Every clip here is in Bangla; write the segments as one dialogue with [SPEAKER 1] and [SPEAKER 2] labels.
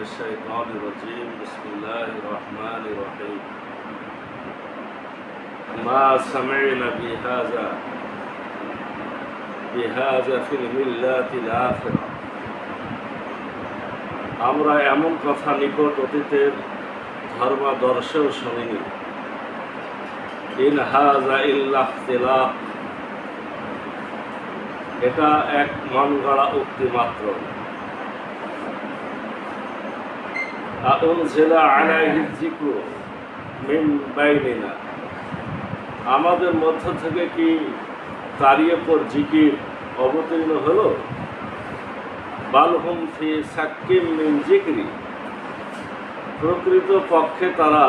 [SPEAKER 1] الشيطان الرجيم بسم الله الرحمن الرحيم ما سمعنا بهذا في الملة الآخرة আমরা এমন কথা নিকট অতীতের ধর্মাদর্শেও শুনিনি। ইন হাযা ইল্লা ইখতিলাক, এটা এক মন গড়া উক্তি মাত্র। আউনজিলা আলাইহি যিকরু মিন বাইনিনা, আমাদের মধ্য থেকে কি তারই উপর জিকির অবতীর্ণ হলো? বাল হুম ফি শাক্কিম মিন যিকরি, প্রকৃত পক্ষে তারা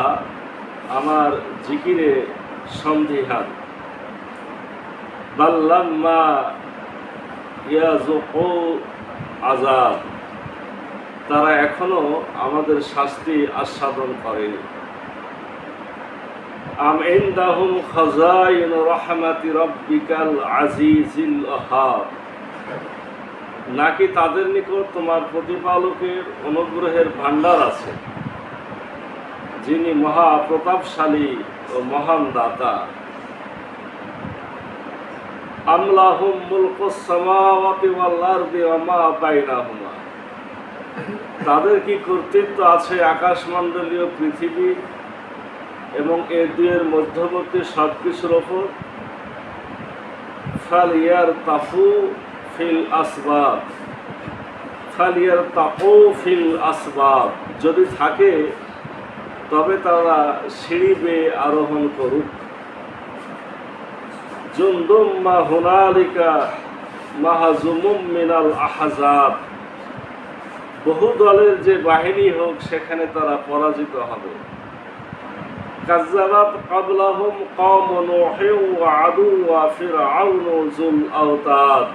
[SPEAKER 1] আমার জিকিরে সন্দিহান। বাল লাম্মা ইয়াযুকু আযাব, তারা এখনো আমাদের শাস্তি আস্বাদন করেনি। আম ইনদাহুম খাযাইন রাহমাতি রাব্বিকাল আজিজিল ওয়াহ্হাব, নাকি তাদের নিকট তোমার প্রতিপালকের অনুগ্রহের ভান্ডার আছে, যিনি মহা প্রতাপশালী ও মহান দাতা। আম লাহুম মুলকুস সামাওয়াতি ওয়াল আরদি ওয়া মা বাইনাহুমা, তাদের কি কর্তৃত্ব আছে আকাশমণ্ডলীয় পৃথিবী এবং এর দুয়ের মধ্যবর্তী সব কিছুর ওপর। ফালিয়ারতাফু ফিল আসবাব, যদি থাকে তবে তারা সিঁড়ি বেয়ে আরোহণ করুক। জুনদুম মা হুনালিকা মাহজুমুম মিনাল আহজাব, বহু দলের যে বাহিনী হোক সেখানে তারা পরাজিত হবে। কাযযাবাত ক্বাবলাহুম কওমু নূহিন ওয়া আদু ওয়া ফিরআউন যুল আওতাদ,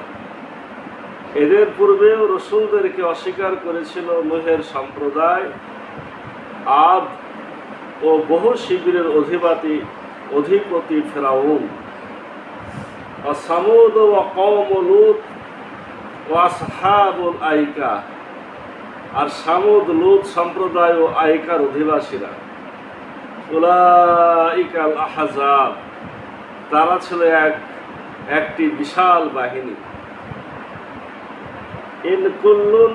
[SPEAKER 1] এদের পূর্বেও রাসূলদেরকে অস্বীকার করেছিল নূহের সম্প্রদায়, আদ ও বহু শিবিরের অধিপতি ফিরআউন। ওয়া সামুদ ওয়া কওমু লূত ওয়া আসহাবুল আইকা, আর সামুদ লূত সম্প্রদায় ও আইকার অধিবাসীরা। উলাইকাল আহজাব, তারা ছিল একটি বিশাল বাহিনী। ইন কুল্লুন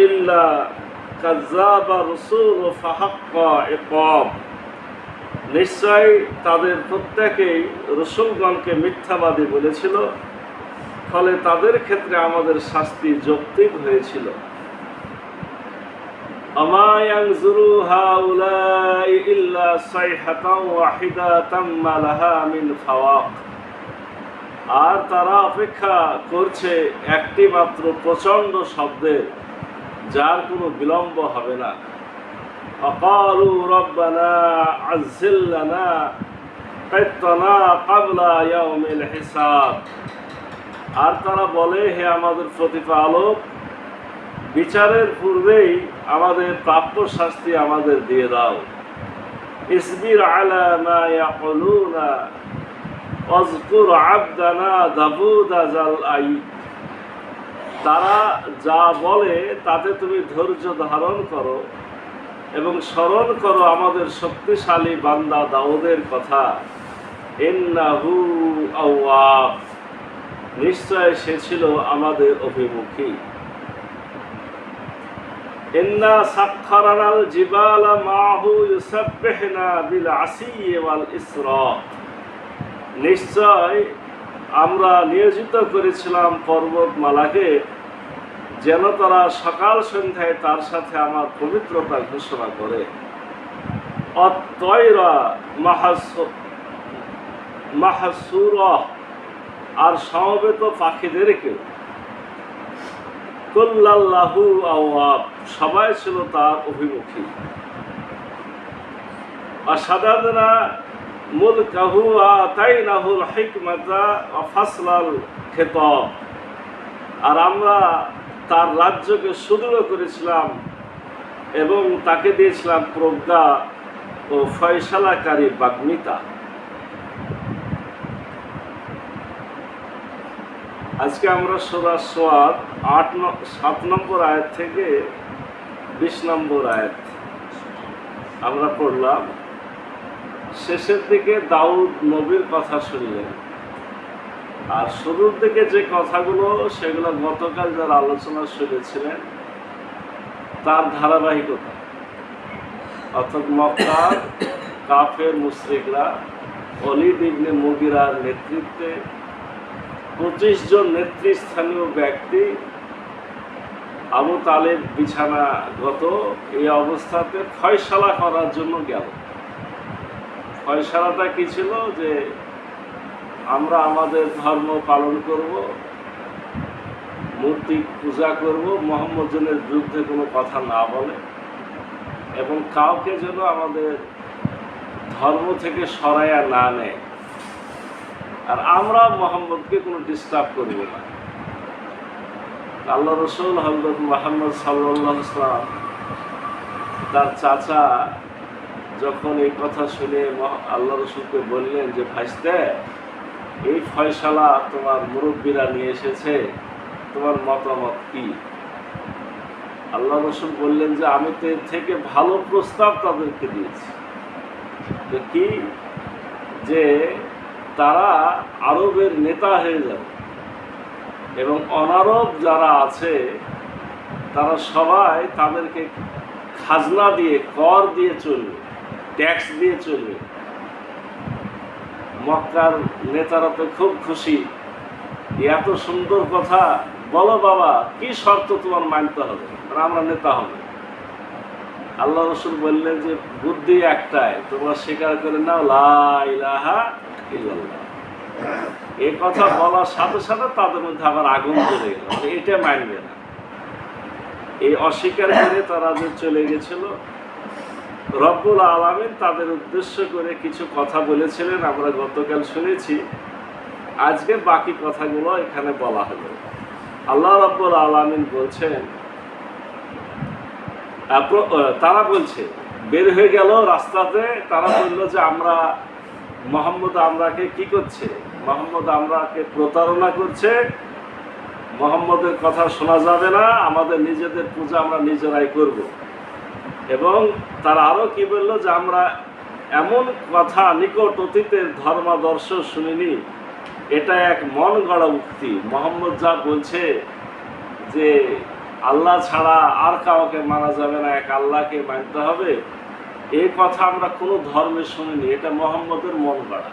[SPEAKER 1] ইল্লা কাযযাবা রাসূল ফাহাক্কা ইকাব, নিশ্চয় তাদের প্রত্যেকেই রাসূলগণকে মিথ্যাবাদী বলেছিল, ফলে তাদের ক্ষেত্রে আমাদের শাস্তি যৌক্তিক হয়েছিল। আমা ইয়ানজুরু হাউলাই ইল্লা সাইহাতান ওয়াহিদাতাম মা লাহা মিন ফাওয়াক, আর তারা অপেক্ষা করছে একটি মাত্র প্রচণ্ড শব্দের, যার কোনো বিলম্ব হবে না। আকালু রব্বানা আজ্জিল লানা কিত্তানা ক্বাবলা ইয়াউমিল হিসাব, আর তারা বলে, হে আমাদের প্রতিপালক, বিচারের পূর্বেই আমাদের প্রাপ্য শাস্তি আমাদের দিয়ে দাও। ইসবির আলা মা ইয়াকুলুনা ওয়াজকুর আবদানা দাউদা যাল আইব, তারা যা বলে তাতে তুমি ধৈর্য ধারণ করো এবং স্মরণ করো আমাদের শক্তিশালী বান্দা দাউদের কথা। ইন্নাহু আওয়াব, নিশ্চয় সে ছিল আমাদের অভিমুখী। ইন্না সাখখারানাল জিবালা মাহু ইউসাব্বিহনা বিল আসিয়্যি ওয়াল ইসরা, নিশ্চয় আমরা নিয়োজিত করেছিলাম পর্বতমালাকে যেন তারা সকাল সন্ধ্যায় তার সাথে আমার পবিত্রতা ঘোষণা করে। অত-তয়রা মাহসুরা, আর সমবেত পাখিদেরকে। কুল্লাল্লাহু আওয়াব, সবাই ছিল তার অভিমুখী। আশাদাদনা মুলকাহু আতাইনাহুল হিকমাতা ওয়া ফাসলাল খিতাব, আর আমরা তার রাজ্যকে সুদৃঢ় করেছিলাম এবং তাকে দিয়েছিলাম প্রজ্ঞা ও ফয়সালাকারী বাগ্মিতা। আজকে আমরা সূরা সোয়াদ 7 নম্বর আয়াত থেকে 20 নম্বর আয়াত আমরা পড়লাম। শেষের দিকে দাউদ নবীর কথা শুনলেন, আর শুরুর দিকে যে কথাগুলো সেগুলো গতকাল যারা আলোচনা শুনেছিলেন তার ধারাবাহিকতা, অর্থাৎ মক্কার কাফের মুশরিকরা ওলীদ ইবনে মুগীরার নেতৃত্বে 25 জন নেতৃস্থানীয় ব্যক্তি আবু তালেব বিছানাগত এই অবস্থাতে ফয়সালা করার জন্য গেল। ফয়সালাটা কি ছিল? যে আমরা আমাদের ধর্ম পালন করব, মূর্তি পূজা করব, মুহাম্মদের বিরুদ্ধে কোনো কথা না বলে, এবং কাউকে যেন আমাদের ধর্ম থেকে সরাইয়া না নেয়, আর আমরা মুহাম্মদকে কোনো ডিস্টার্ব করব না। আল্লাহ রসুল হযরত মুহাম্মদ সাল্লাল্লাহু আলাইহি ওয়াসাল্লাম তার চাচা যখন এই কথা শুনে আল্লাহ রসুলকে বললেন যে ভাইস্তে, এই ফয়সালা তোমার মুরব্বীরা নিয়ে এসেছে, তোমার মতামত কি? আল্লাহ রসুল বললেন যে আমি তো এর থেকে ভালো প্রস্তাব তাদেরকে দিয়েছি। যে কি? যে তারা আরবের নেতা হয়ে যাবে এবং অনারব যারা আছে তারা সবাই তাদেরকে খাজনা দিয়ে, কর দিয়ে চলবে, ট্যাক্স দিয়ে চলবে। মক্কার নেতারা তো খুব খুশি, এত সুন্দর কথা, বলো বাবা কি শর্ত তোমার মানতে হবে, আমরা নেতা হবে। আল্লাহ রসুল বললেন যে বুদ্ধি একটাই, তোমরা স্বীকার করে নাও লা ইলাহা ইল্লাল্লাহ। এই কথা বলার সাথে সাথে তাদের মধ্যে আবার আগুন জ্বলে গেল, এটা মানবে না। এই অস্বীকার করে তারা যে চলে গেছিল, রব্বুল আলামিন তাদের উদ্দেশ্য করে কিছু কথা বলেছিলেন, আমরা গতকাল শুনেছি। আজকে বাকি কথাগুলো এখানে বলা হলো। আল্লাহ রব্বুল আলামিন বলছেন, তারা বলছে, বের হয়ে গেল রাস্তাতে, তারা বলল যে আমরা মুহাম্মদ আমরাকে কি করছে, মুহাম্মদ আমরাকে প্রতারণা করছে, মুহাম্মদের কথা শোনা যাবে না, আমাদের নিজেদের পূজা আমরা নিজেরাই করব। এবং তারা আরো কি বলল যে আমরা এমন কথা নিকট অতীতের ধর্মাদর্শ শুনিনি, এটা এক মন গড়া উক্তি। মুহাম্মদ যা বলছে যে আল্লাহ ছাড়া আর কাউকে মানা যাবে না, এক আল্লাহকে মানতে হবে, এই কথা আমরা কোনো ধর্মে শুনিনি, এটা মুহাম্মদের মন গড়া।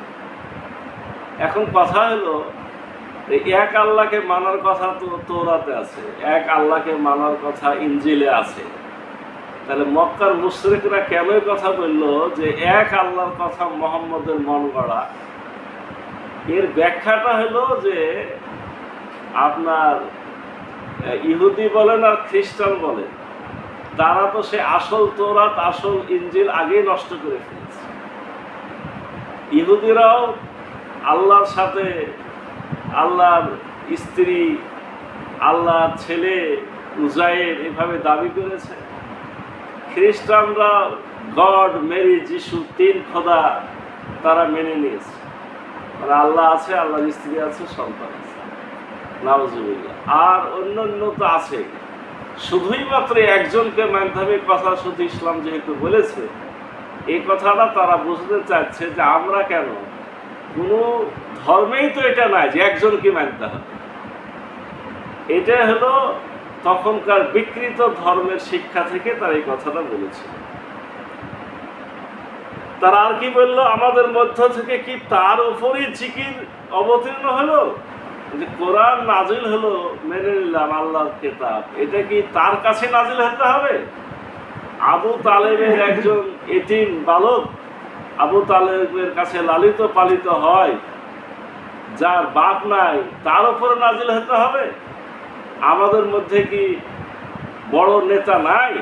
[SPEAKER 1] এখন কথা হলো, এক আল্লাহকে মানার কথা তো তৌরাতে আছে, এক আল্লাহকে মানার কথা ইনজিলে আছে, তাহলে মক্কার মুশরিকরা কেন কথা বললো যে এক আল্লাহর কথা মুহাম্মদের মন গড়া? এর ব্যাখ্যাটা হলো যে আপনার ইহুদি বলেন আর খ্রিস্টান বলেন, তারা তো সে আসল তৌরাত, আসল ইনজিল আগেই নষ্ট করে ফেলেছে। ইহুদিরাও আল্লাহর সাথে আল্লাহর স্ত্রী, আল্লাহর ছেলে উজাইর এভাবে দাবি করেছে। খ্রিস্টানরা গড, মেরি, যিশু, 3 খোদা তারা মেনে নিয়েছে, মানে আল্লাহ আছে, আল্লাহর স্ত্রী আছে, সন্তান আছে, নাউজুবিল্লাহ। আর অন্যান্য তো আছে, শুধুই মাত্র একজনকে মানতে হবে কথা শুধু ইসলাম যেহেতু বলেছে, এই কথাটা তারা বুঝতে চাচ্ছে যে আমরা কেন, কোনো ধর্মেই তো এটা নাই যে একজনকে মানতে হবে। এটা হলো তখনকার বিকৃত ধর্মের শিক্ষা থেকে তারা এই কথাটা বলেছে। তারা আর কি বললো, আমাদের মধ্য থেকে কি তার উপরই জিকির অবতীর্ণ হলো, যে কোরআন নাজিল হলো, মেনে নিলাম আল্লাহর কিতাব, এটা কি তার কাছে নাজিল হতে হবে? আবু তালেবের একজন এতিম বালক আবু তালেবের কাছে লালিত পালিত হয়, যার বাপ নাই, তার উপরে নাজিল হতে হবে? আমাদের মধ্যে কি বড় নেতা নাই?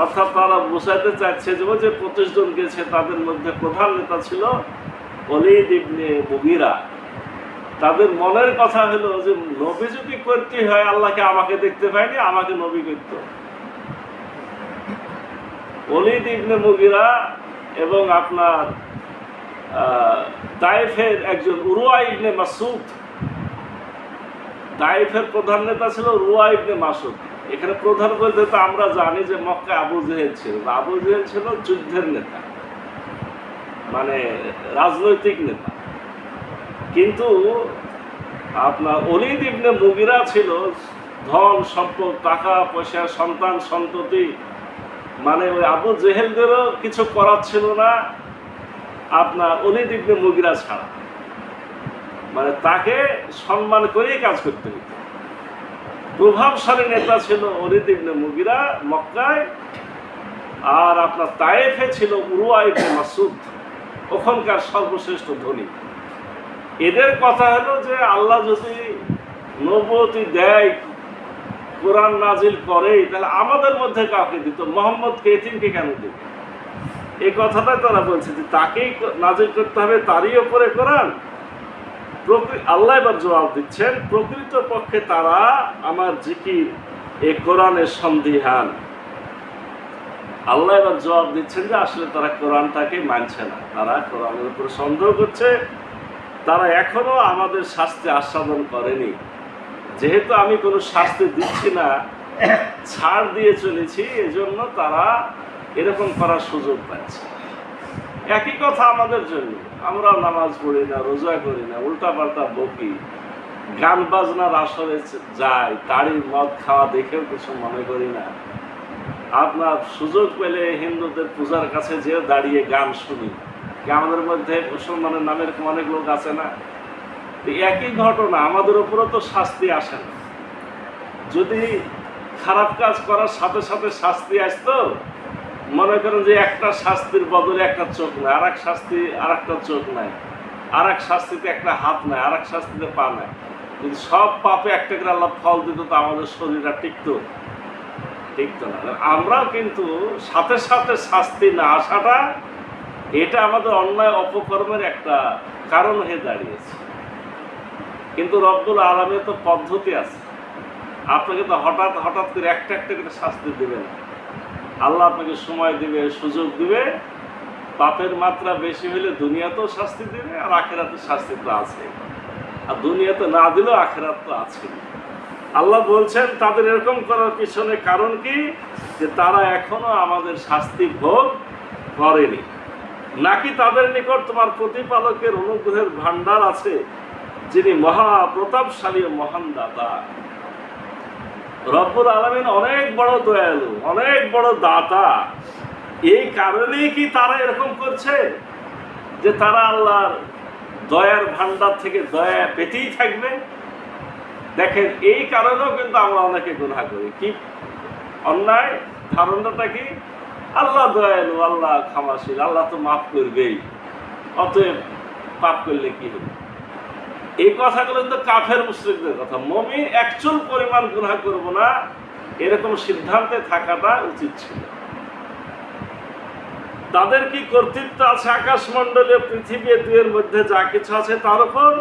[SPEAKER 1] অর্থাৎ তারা বোঝাতে চাচ্ছে যে 25 জন গেছে, তাদের মধ্যে প্রধান নেতা ছিল ওলীদ ইবনে মুগীরা। তাদের মনের কথা হলো যে নবী যদি করতে হয়, আল্লাহকে আমাকে দেখতে পাইনি, আমাকে নবী করত। ওলীদ ইবনে মুগীরা এবং আপনার তায়েফের একজন উরওয়া ইবনে মাসউদ, তায়েফের প্রধান নেতা ছিল উরওয়া ইবনে মাসউদ। এখানে প্রধান বলতে তো আমরা জানি যে মক্কা আবু জেহেল ছিল। আবু জেহেল ছিল যুদ্ধের নেতা, মানে রাজনৈতিক নেতা। কিন্তু আপনার ওলীদ ইবনে মুগিরা ছিল ধন সম্পদ, টাকা পয়সা, সন্তান সন্ততি, মানে ওই আবু জেহেলদেরও কিছু করার ছিল না আপনার ওলীদ ইবনে মুগিরা ছাড়া। মানে তাকে সম্মান করেই কাজ করতে হতো। প্রভাবশালী নেতা ছিল ওলীদ ইবনে মুগিরা মক্কায়। আর আপনার তায়েফে ছিল উরওয়া ইবনে মাসউদ, ওখানকার সর্বশ্রেষ্ঠ ধনী। এদের কথা হলো যে আল্লাহ যদি নবুয়তি দেয়, কোরআন নাজিল করে, তাহলে আমাদের মধ্যে কাউকে দিত, মোহাম্মদকে এতিমকে কেন দিত? এই কথাটাই তারা বলছে যে তাকেই নাজিল করতে হবে, তারই ওপরে কোরআন। আল্লাহ এবার জবাব দিচ্ছেন, প্রকৃত পক্ষে তারা আমার জিকির এই কোরআনের সন্দিহান। আল্লাহ এবার জবাব দিচ্ছেন যে আসলে তারা কোরআনটাকে মানছে না, তারা কোরআনের উপর সন্দেহ করছে, তারা এখনো আমাদের শাস্তি আস্বাদন করেনি। যেহেতু আমি কোনো শাস্তি দিচ্ছি না, ছাড় দিয়ে চলেছি, এজন্য তারা এরকম করার সুযোগ পাচ্ছে। একই কথা আমাদের জন্য, আমরা নামাজ পড়ি না, রোজা করি না, উল্টাপাল্টা বকি, গান বাজনার আসরে যাই, তাড়ি মদ খাওয়া দেখেও কিছু মনে করি না। আপনার সুযোগ পেলে হিন্দুদের পূজার কাছে যেয়ে দাঁড়িয়ে গান শুনি। আমাদের মধ্যে মুসলমানের নামের অনেক লোক আছে না? একই ঘটনা, আমাদের উপরও তো শাস্তি আসে না। যদি খারাপ কাজ করার সাথে সাথে শাস্তি আসতো, মনে করেন যে একটা শাস্তির বদলে একটা চোখ নাই, আর এক শাস্তি আর একটা চোখ নাই, আর এক শাস্তিতে একটা হাত নাই, আর এক শাস্তিতে পা নাই, কিন্তু সব পাপে একটা করে আল্লাহ ফল দিত, তো আমাদের শরীরটা টিকতো না। আমরাও কিন্তু সাথে সাথে শাস্তি না আসাটা, এটা আমাদের অন্যায় অপকর্মের একটা কারণ হয়ে দাঁড়িয়েছে। কিন্তু রব্বুল আলামিনের তো পদ্ধতি আছে, আপনাকে তো হঠাৎ হঠাৎ করে একটা একটা করে শাস্তি দেবে না। আল্লাহ আপনাকে সময় দিবে, সুযোগ দিবে। পাপের মাত্রা বেশি হলে দুনিয়াতেও শাস্তি দিবে, আর আখেরাতে শাস্তি তো আছে। আর দুনিয়াতে না দিলেও আখেরাত তো আছে। আল্লাহ বলছেন তাদের এরকম করার পিছনে কারণ কি, যে তারা এখনো আমাদের শাস্তি ভোগ করেনি। নাকি তাদের নিকট তোমার প্রতিপালকের অনুগ্রহের ভান্ডার আছে, যিনি মহা প্রতাপশালী ও মহান দাতা। রব্বুল আলামিন অনেক বড় দয়ালু, অনেক বড় দাতা। এই কারণেই কি তারা এরকম করছে যে তারা আল্লাহর দয়ার ভান্ডার থেকে দয়া পেতেই থাকবে? দেখেন, এই কারণেও কিন্তু আমরা অনেকে গুনাহ করি। কি অন্যায় ধারণাটা কি? আল্লাহ দয়ালু, আল্লাহ ক্ষমাশীল, আল্লাহ তো মাফ করবেই, অতএব পাপ করলে কি হবে? এই কথাগুলো কিন্তু কাফের মুশরিকদের কথা। মুমিন একচুল পরিমাণ গুনাহ করব না, এরকম সিদ্ধান্তে থাকাটা উচিত ছিল। তাদের কি কর্তৃত্ব আছে আকাশমণ্ডলীয় পৃথিবী দুয়ের মধ্যে যা কিছু আছে তার উপর?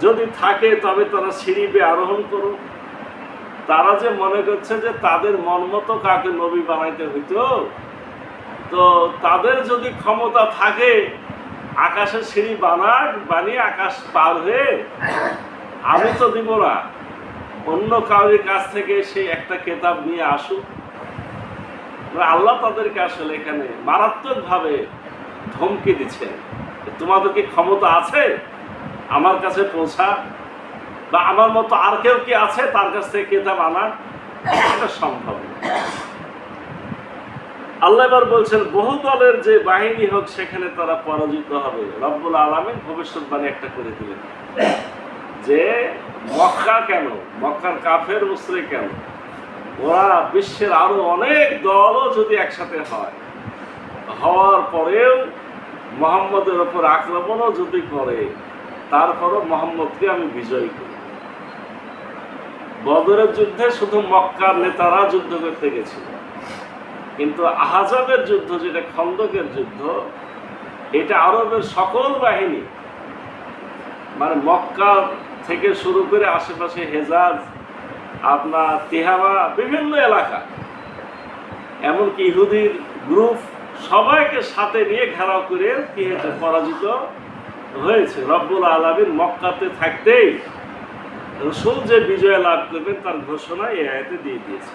[SPEAKER 1] যদি থাকে তবে তারা সিঁড়ি বেয়ে আরোহণ করুক। তারা যে মনে করছে যে তাদের মন মতো কাকে নবী বানাইতে হইতো, তো তাদের যদি ক্ষমতা থাকে আকাশের সিঁড়ি বানিয়ে আকাশ পার হয়ে, আমি তো দিব না, অন্য কাউরির কাছ থেকে সেই একটা কেতাব নিয়ে আসুক। আল্লাহ তাদেরকে আসলে এখানে মারাত্মকভাবে ধমকি দিচ্ছেন, তোমাদের কি ক্ষমতা আছে আমার কাছে পৌঁছা, বা আমার মতো আর কেউ কি আছে তার কাছ থেকে কেতাব আনা? এটা সম্ভব না। আল্লাহ এবার বলছেন বহু দলের যে বাহিনী হোক সেখানে তারা পরাজিত হবে। রব্বুল আলামিন ভবিষ্যৎবাণী একটা করে দিলেন যে মক্কা কেন, মক্কার কাফের মুশরিক কেন, ওরা বিশ্বের আরো অনেক দলও যদি একসাথে হওয়ার পরেও মুহাম্মদের ওপর আক্রমণও যদি করে, তারপরও মুহাম্মদকে আমি বিজয়ী করি। বদরের যুদ্ধে শুধু মক্কার নেতারা যুদ্ধ করতে গেছিল, কিন্তু আহজাবের যুদ্ধ, যেটা খন্দকের যুদ্ধ, এটা আরবের সকল বাহিনী, মানে মক্কা থেকে শুরু করে আশেপাশে হেজাজ, আপনার তিহামা, বিভিন্ন এলাকা, এমনকি ইহুদির গ্রুপ, সবাইকে সাথে নিয়ে ঘেরাও করে কি হয়েছে, পরাজিত হয়েছে। রব্বুল আলামিন মক্কাতে থাকতেই রসুল যে বিজয় লাভ করবেন তার ঘোষণা এই আয়াতে দিয়ে দিয়েছে।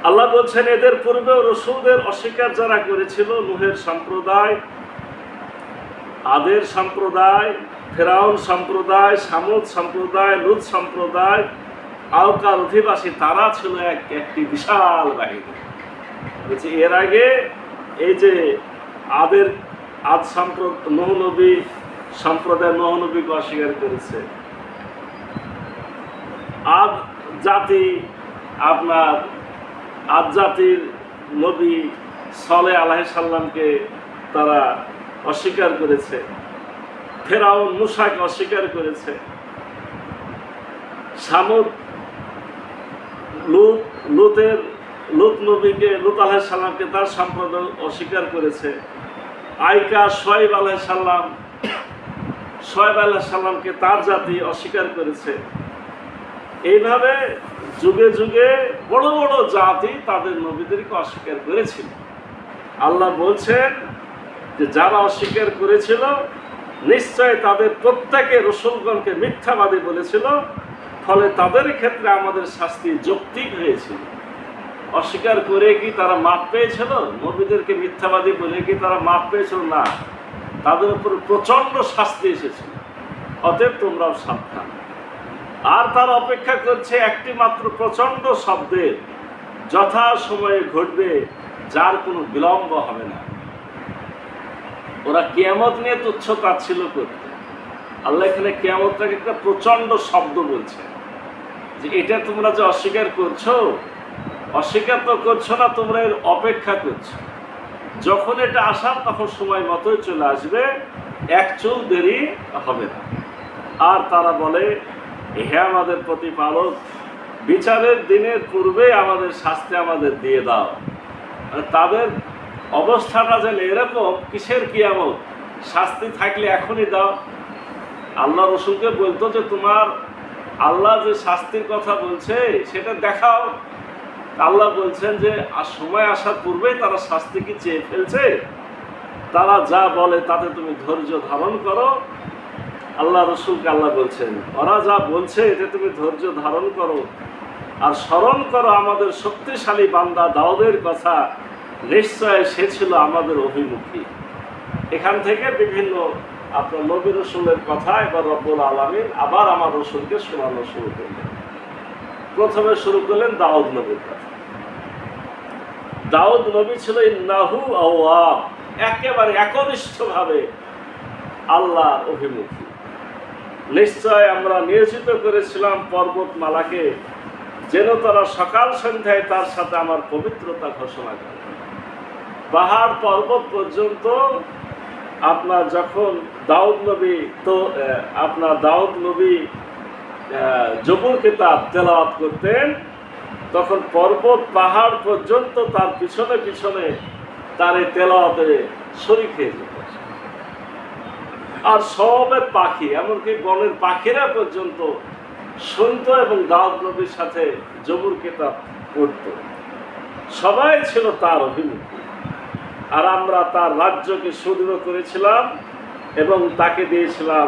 [SPEAKER 1] আল্লাহ বলছেন, এদের পূর্বেও রসুলদের অস্বীকার যারা করেছিল, নূহের সম্প্রদায়, আদের সম্প্রদায়, ফেরাউন সম্প্রদায়, সামুদ সম্প্রদায়, লুত সম্প্রদায়, আওকার অধিবাসী, তারা ছিল একটি বিশাল বাহিনী। বলছে এর আগে এই যে আদ সম্প্রদায়, নূহ নবী সম্প্রদায় নূহ নবীকে অস্বীকার করেছে। আদ জাতি, আপনার আদ জাতির নবী সালেহ আলাইহিস সালামকে তারা অস্বীকার করেছে। ফেরাউন মূসাকে অস্বীকার করেছে। সামুদ লুত নবীকে, লুত আলাইহিস সালামকে তার সম্প্রদায় অস্বীকার করেছে। আইকা শোয়েব আলাইহিস সালামকে তার জাতি অস্বীকার করেছে। এইভাবে যুগে যুগে বড় বড় জাতি তাদের নবীদেরকে অস্বীকার করেছিল। আল্লাহ বলছেন যে যারা অস্বীকার করেছিল নিশ্চয় তাদের প্রত্যেকে রসুলগণকে মিথ্যাবাদী বলেছিল, ফলে তাদের ক্ষেত্রে আমাদের শাস্তি যৌক্তিক হয়েছিল। অস্বীকার করে কি তারা মাপ পেয়েছিল? নবীদেরকে মিথ্যাবাদী বলে কি তারা মাপ পেয়েছিল? না, তাদের উপর প্রচণ্ড শাস্তি এসেছিল। অতএব তোমরাও সাবধান। আর তার অপেক্ষা করছে একটি মাত্র প্রচণ্ড শব্দের, যথা সময়ে ঘটবে, যার কোনো বিলম্ব হবে না। ওরা কিয়ামত নিয়ে তুচ্ছ তাচ্ছিল্য করতে, আল্লাহ এখানে কিয়ামতটাকে একটা প্রচণ্ড শব্দ বলছে যে এটা তোমরা যে অস্বীকার করছো, অস্বীকার তো করছো না, তোমরা এর অপেক্ষা করছো। যখন এটা আসার তখন সময় মতোই চলে আসবে, এক চুল দেরি হবে না। আর তারা বলে, হে আমাদের প্রতিপালক, বিচারের দিনের পূর্বে আমাদের শাস্তি আমাদের দিয়ে দাও। তাদের অবস্থাটা যেন এরকম, কিসের কিয়ামত? শাস্তি থাকলে এখনই দাও। আল্লাহ রসুলকে বলতো যে তোমার আল্লাহ যে শাস্তির কথা বলছে সেটা দেখাও। আল্লাহ বলছেন যে সময় আসার পূর্বেই তারা শাস্তি কি চেয়ে ফেলছে, তারা যা বলে তাতে তুমি ধৈর্য ধারণ করো। আল্লাহ রসুলকে আল্লাহ বলছেন, ওরা যা বলছে এতে তুমি ধৈর্য ধারণ করো, আর স্মরণ করো আমাদের শক্তিশালী বান্দা দাউদের কথা, নিশ্চয় সে ছিল আমাদের অভিমুখী। এখান থেকে বিভিন্ন আপনার নবী রসুলের কথা এবার রব্বুল আলামিন আবার আমার রসুলকে শোনানো শুরু করলেন। প্রথমে শুরু করলেন দাউদ নবীর কথা। দাউদ নবী ছিল ইন্নাহু আওয়াব, একেবারে একনিষ্ঠভাবে আল্লাহর অভিমুখী। নিশ্চয় আমরা নিয়োজিত করেছিলাম পর্বতমালাকে, যেন তারা সকাল সন্ধ্যায় তার সাথে আমার পবিত্রতা ঘোষণা করে। পাহাড় পর্বত পর্যন্ত আপনার যখন দাউদ নবী জবুর কিতাব তেলাওয়াত করতেন, তখন পর্বত পাহাড় পর্যন্ত তার পিছনে পিছনে তার এই তেলাওয়াতে শরীক হয়ে যেত। আর সবের পাখি, এমনকি বনের পাখিরা পর্যন্ত শুনত এবং দাউদ নবীর সাথে জবুর কিতাব পড়ত। সবাই ছিল তার অভিমুখী। আর আমরা তার রাজ্যকে সুদৃঢ় করেছিলাম এবং তাকে দিয়েছিলাম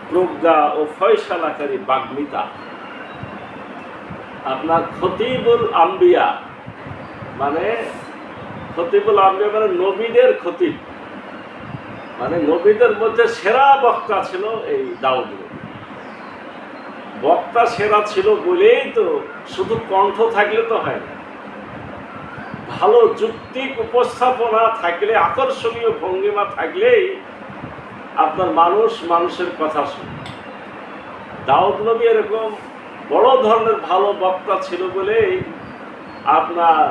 [SPEAKER 1] প্রজ্ঞা ও ফয়সালাকারী বাগ্মিতা। আপনার খতিবুল আম্বিয়া মানে নবীদের খতিব, মানে নবীদের মধ্যে সেরা বক্তা ছিল এই দাউদ। বক্তা সেরা ছিল বলেই তো, শুধু কণ্ঠ থাকলে তো হয় না, ভালো যুক্তিক উপস্থাপনা থাকলে, আকর্ষণীয় ভঙ্গিমা থাকলেই আপনার মানুষের কথা শুনে। দাউদ নবী এরকম বড় ধরনের ভালো বক্তা ছিল বলেই আপনার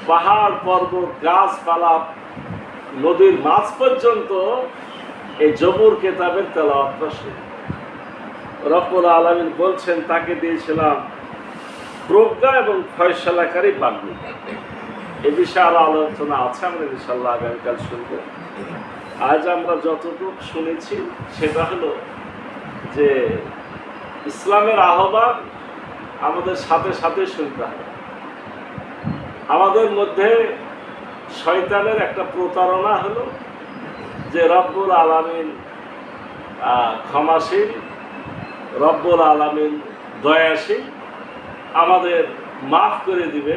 [SPEAKER 1] পাহাড় পর্বত গাছপালা নদীর মাছ পর্যন্ত এই জবুর কিতাবের তেলাওয়াতটা শুনে। রব্বুল আলামিন বলছেন তাকে দিয়েছিলাম প্রজ্ঞা এবং ফয়সালাকারী বাগ্মিতা। এ বিষয়ে আরো আলোচনা আছে, আমরা ইনশাআল্লাহ আগামীকাল শুনব। আজ আমরা যতটুকু শুনেছি সেটা হলো যে ইসলামের আহ্বান আমাদের সাথে সাথে শুনতে হবে। আমাদের মধ্যে শয়তানের একটা প্রতারণা হলো যে রব্বুল আলামিন ক্ষমাশীল, রব্বুল আলামিন দয়াশীল, আমাদের মাফ করে দিবে,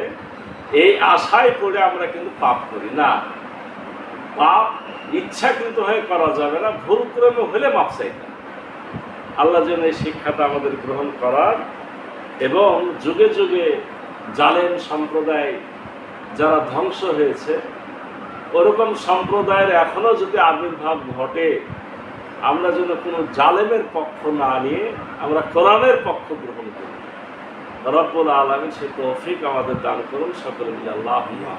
[SPEAKER 1] এই আশায় পড়ে আমরা কিন্তু পাপ করি না। পাপ ইচ্ছাকৃত হয়ে করা যাবে না, ভুল ক্রমে হলে মাপ চাইতে। আল্লাহ যেন এই শিক্ষাটা আমাদের গ্রহণ করার, এবং যুগে যুগে জালেম সম্প্রদায় যারা ধ্বংস হয়েছে, ওরকম সম্প্রদায়ের এখনও যদি আবির্ভাব ঘটে, আমরা যেন কোনো জালেমের পক্ষ না নিয়ে আমরা কোরআনের পক্ষ গ্রহণ করি। রব্বুল আলামিন সে তৌফিক আমাদের দান করুন। সকলে মিলে আল্লাহুম্মা